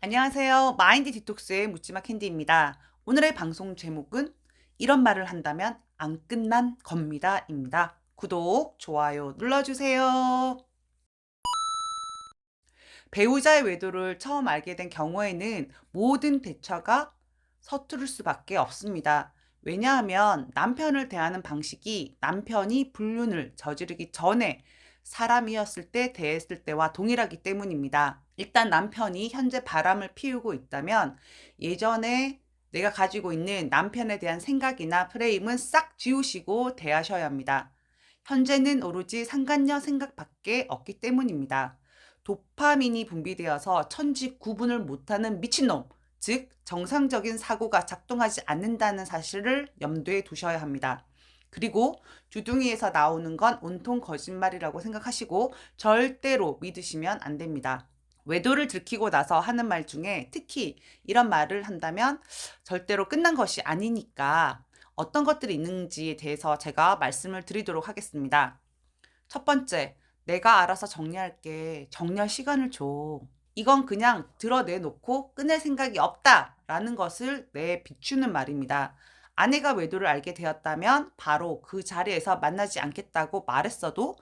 안녕하세요. 마인드 디톡스의 묻지마 캔디입니다. 오늘의 방송 제목은 이런 말을 한다면 안 끝난 겁니다.입니다. 구독, 좋아요 눌러주세요. 배우자의 외도를 처음 알게 된 경우에는 모든 대처가 서투를 수밖에 없습니다. 왜냐하면 남편을 대하는 방식이 남편이 불륜을 저지르기 전에 사람이었을 때 대했을 때와 동일하기 때문입니다. 일단 남편이 현재 바람을 피우고 있다면 예전에 내가 가지고 있는 남편에 대한 생각이나 프레임은 싹 지우시고 대하셔야 합니다. 현재는 오로지 상간녀 생각밖에 없기 때문입니다. 도파민이 분비되어서 천지 구분을 못하는 미친놈, 즉 정상적인 사고가 작동하지 않는다는 사실을 염두에 두셔야 합니다. 그리고 주둥이에서 나오는 건 온통 거짓말이라고 생각하시고 절대로 믿으시면 안 됩니다. 외도를 들키고 나서 하는 말 중에 특히 이런 말을 한다면 절대로 끝난 것이 아니니까 어떤 것들이 있는지에 대해서 제가 말씀을 드리도록 하겠습니다. 첫 번째, 내가 알아서 정리할게. 정리할 시간을 줘. 이건 그냥 드러내놓고 끊을 생각이 없다라는 것을 비추는 말입니다. 아내가 외도를 알게 되었다면 바로 그 자리에서 만나지 않겠다고 말했어도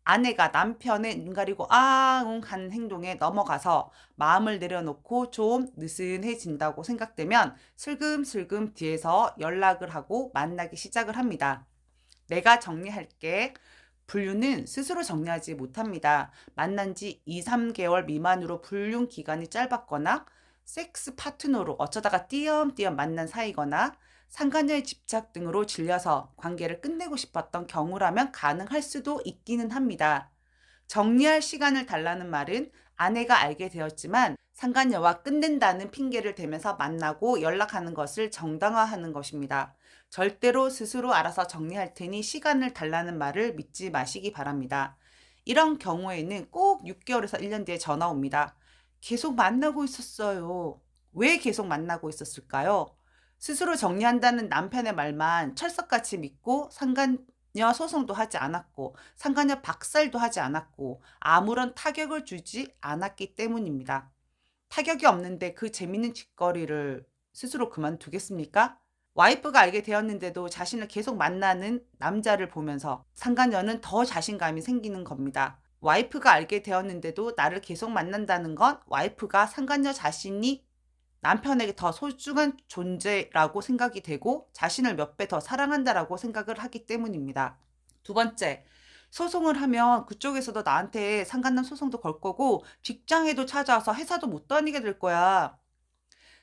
아내가 남편의 눈 가리고 아웅 하는 행동에 넘어가서 마음을 내려놓고 좀 느슨해진다고 생각되면 슬금슬금 뒤에서 연락을 하고 만나기 시작을 합니다. 내가 정리할게. 불륜은 스스로 정리하지 못합니다. 만난 지 2, 3개월 미만으로 불륜 기간이 짧았거나 섹스 파트너로 어쩌다가 띄엄띄엄 만난 사이거나 상간녀의 집착 등으로 질려서 관계를 끝내고 싶었던 경우라면 가능할 수도 있기는 합니다. 정리할 시간을 달라는 말은 아내가 알게 되었지만 상간녀와 끝낸다는 핑계를 대면서 만나고 연락하는 것을 정당화하는 것입니다. 절대로 스스로 알아서 정리할 테니 시간을 달라는 말을 믿지 마시기 바랍니다. 이런 경우에는 꼭 6개월에서 1년 뒤에 전화 옵니다. 계속 만나고 있었어요. 왜 계속 만나고 있었을까요? 스스로 정리한다는 남편의 말만 철석같이 믿고 상간녀 소송도 하지 않았고 상간녀 박살도 하지 않았고 아무런 타격을 주지 않았기 때문입니다. 타격이 없는데 그 재밌는 짓거리를 스스로 그만두겠습니까? 와이프가 알게 되었는데도 자신을 계속 만나는 남자를 보면서 상간녀는 더 자신감이 생기는 겁니다. 와이프가 알게 되었는데도 나를 계속 만난다는 건 와이프가 상간녀 자신이 남편에게 더 소중한 존재라고 생각이 되고 자신을 몇 배 더 사랑한다라고 생각을 하기 때문입니다. 두 번째, 소송을 하면 그쪽에서도 나한테 상간남 소송도 걸 거고 직장에도 찾아와서 회사도 못 다니게 될 거야.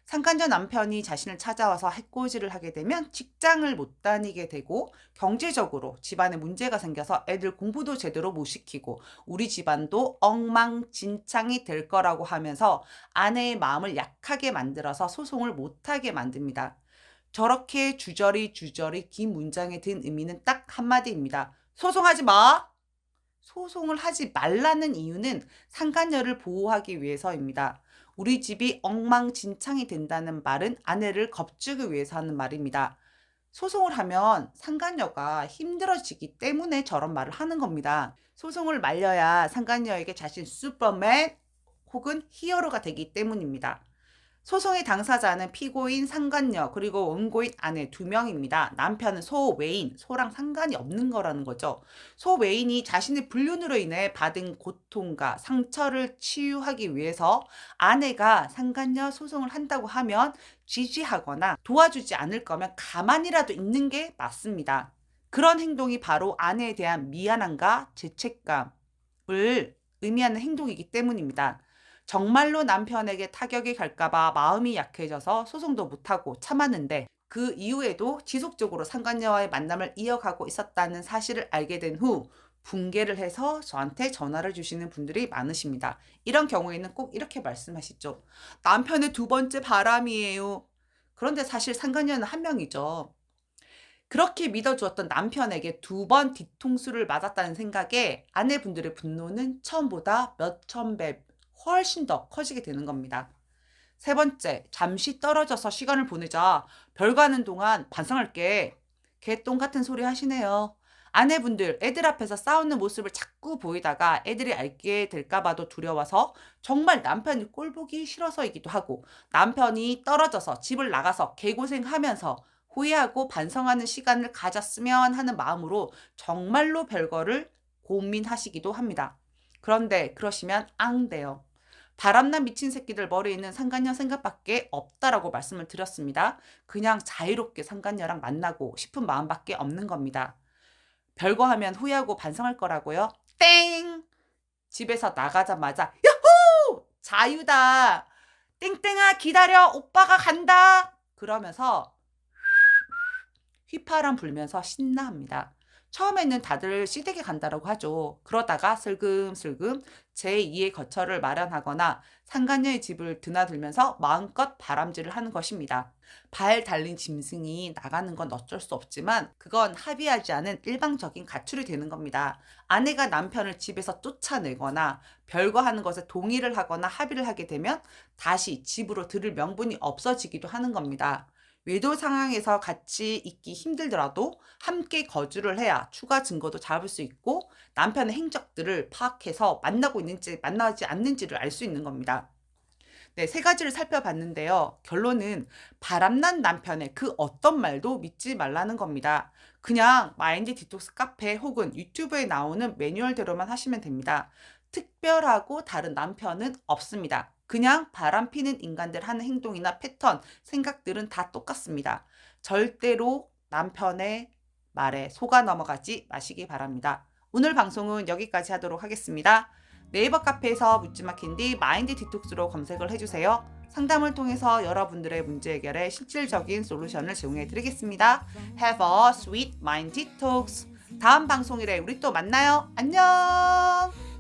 상간녀 남편이 자신을 찾아와서 해코지를 하게 되면 직장을 못 다니게 되고 경제적으로 집안에 문제가 생겨서 애들 공부도 제대로 못 시키고 우리 집안도 엉망진창이 될 거라고 하면서 아내의 마음을 약하게 만들어서 소송을 못하게 만듭니다. 저렇게 주저리 긴 문장에 든 의미는 딱 한마디입니다. 소송하지 마! 소송을 하지 말라는 이유는 상간녀를 보호하기 위해서입니다. 우리 집이 엉망진창이 된다는 말은 아내를 겁주기 위해서 하는 말입니다. 소송을 하면 상간녀가 힘들어지기 때문에 저런 말을 하는 겁니다. 소송을 말려야 상간녀에게 자신 슈퍼맨 혹은 히어로가 되기 때문입니다. 소송의 당사자는 피고인 상간녀 그리고 원고인 아내 두 명입니다. 남편은 소외인, 소랑 상관이 없는 거라는 거죠. 소외인이 자신의 불륜으로 인해 받은 고통과 상처를 치유하기 위해서 아내가 상간녀 소송을 한다고 하면 지지하거나 도와주지 않을 거면 가만히라도 있는 게 맞습니다. 그런 행동이 바로 아내에 대한 미안함과 죄책감을 의미하는 행동이기 때문입니다. 정말로 남편에게 타격이 갈까봐 마음이 약해져서 소송도 못하고 참았는데 그 이후에도 지속적으로 상간녀와의 만남을 이어가고 있었다는 사실을 알게 된 후 붕괴를 해서 저한테 전화를 주시는 분들이 많으십니다. 이런 경우에는 꼭 이렇게 말씀하시죠. 남편의 두 번째 바람이에요. 그런데 사실 상간녀는 한 명이죠. 그렇게 믿어주었던 남편에게 두 번 뒤통수를 맞았다는 생각에 아내분들의 분노는 처음보다 몇천 배 훨씬 더 커지게 되는 겁니다. 세 번째, 잠시 떨어져서 시간을 보내자. 별거 하는 동안 반성할게. 개똥 같은 소리 하시네요. 아내분들 애들 앞에서 싸우는 모습을 자꾸 보이다가 애들이 알게 될까 봐도 두려워서 정말 남편이 꼴보기 싫어서이기도 하고 남편이 떨어져서 집을 나가서 개고생하면서 후회하고 반성하는 시간을 가졌으면 하는 마음으로 정말로 별거를 고민하시기도 합니다. 그런데 그러시면 앙 돼요. 바람난 미친 새끼들 머리에 있는 상간녀 생각밖에 없다라고 말씀을 드렸습니다. 그냥 자유롭게 상간녀랑 만나고 싶은 마음밖에 없는 겁니다. 별거 하면 후회하고 반성할 거라고요? 땡! 집에서 나가자마자 야호! 자유다! 땡땡아 기다려! 오빠가 간다! 그러면서 휘파람 불면서 신나합니다. 처음에는 다들 시댁에 간다라고 하죠. 그러다가 슬금슬금 제2의 거처를 마련하거나 상간녀의 집을 드나들면서 마음껏 바람질을 하는 것입니다. 발 달린 짐승이 나가는 건 어쩔 수 없지만 그건 합의하지 않은 일방적인 가출이 되는 겁니다. 아내가 남편을 집에서 쫓아내거나 별거 하는 것에 동의를 하거나 합의를 하게 되면 다시 집으로 들을 명분이 없어지기도 하는 겁니다. 외도 상황에서 같이 있기 힘들더라도 함께 거주를 해야 추가 증거도 잡을 수 있고 남편의 행적들을 파악해서 만나고 있는지 만나지 않는지를 알 수 있는 겁니다. 네, 세 가지를 살펴봤는데요. 결론은 바람난 남편의 그 어떤 말도 믿지 말라는 겁니다. 그냥 마인드 디톡스 카페 혹은 유튜브에 나오는 매뉴얼대로만 하시면 됩니다. 특별하고 다른 남편은 없습니다. 그냥 바람 피는 인간들 하는 행동이나 패턴, 생각들은 다 똑같습니다. 절대로 남편의 말에 속아 넘어가지 마시기 바랍니다. 오늘 방송은 여기까지 하도록 하겠습니다. 네이버 카페에서 묻지마 캔디 마인드 디톡스로 검색을 해주세요. 상담을 통해서 여러분들의 문제 해결에 실질적인 솔루션을 제공해 드리겠습니다. Have a sweet mind detox. 다음 방송일에 우리 또 만나요. 안녕!